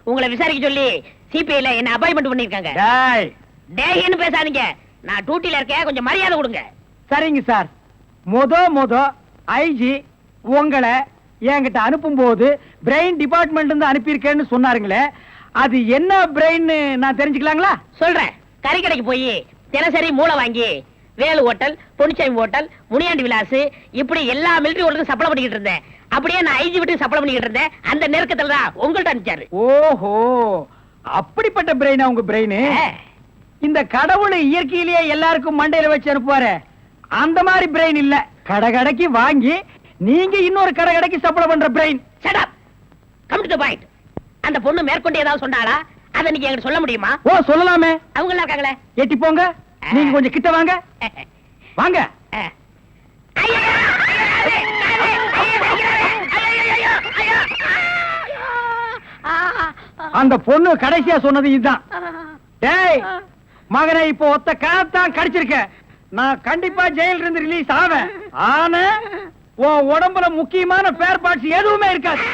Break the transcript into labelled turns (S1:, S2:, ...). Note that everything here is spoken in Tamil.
S1: உங்களை விசாரிக்க சொல்லி சிபிஐல என்ன அப்பாயின்மெண்ட் பண்ணிருக்காங்க. டேய்னு பேசாதீங்க, நான் டியூட்டில இருக்கேன், கொஞ்சம் மரியாதை கொடுங்க.
S2: சரிங்க சார். மொத ஐஜி உங்களை என்கிட்ட அனுப்பும் போது பிரெயின் டிபார்ட்மெண்ட் இருந்து அனுப்பியிருக்கேன்னு சொன்னாருங்களே, அது என்ன பிரெயின் நான் தெரிஞ்சுக்கலாங்களா?
S1: சொல்றேன். கறிக்கடைக்கு போய் தினசரி மூளை வாங்கி வேலு ஹோட்டல், பொன்னிச்சாமி ஹோட்டல், முனியாண்டி விலாஸ் இப்படி எல்லா மிலிட்டரி ஹோட்டலுக்கும் சப்ளை பண்ணிக்கிட்டு இருந்தேன். அப்படியே நான் ஐஜி வீட்டுக்கு சப்ளை பண்ணிக்கிட்டு இருந்தேன். அந்த நெருக்கத்துல தான் உங்கள்ட்ட அனுப்பிச்சாரு.
S2: ஓஹோ, அப்படிப்பட்ட பிரெயினா உங்க பிரெயின்? இந்த கடவுள் இயற்கையிலேயே எல்லாருக்கும் மண்டையில வச்சு அனுப்புவாரு, அந்த மாதிரி பிரெயின் இல்ல. கடைக்கு வாங்கி நீங்க இன்னொரு கடைக்கு சப்ளை பண்ற brain.
S1: Shut up, come to the point. அந்த பொண்ணு மேற்கொண்டு ஏதாவது சொன்னாளா? அத நீங்க என்கிட்ட சொல்ல முடியுமா?
S2: ஓ, சொல்லலாமே.
S1: அவங்க எல்லாம் இருக்காங்களே.
S2: எட்டி போங்க, நீங்க கொஞ்சம் கிட்ட வாங்க. வாங்க. அந்த பொண்ணு கடைசியா சொன்னது இதுதான். டேய் மகனே, இப்போ ஒத்த காத்தான் கடிச்சிருக்க. நான் கண்டிப்பா ஜெயில இருந்து ரிலீஸ் ஆவேன். ஆனா உன் உடம்புல முக்கியமான பேர் பார்ட்ஸ் எதுவுமே இருக்காது.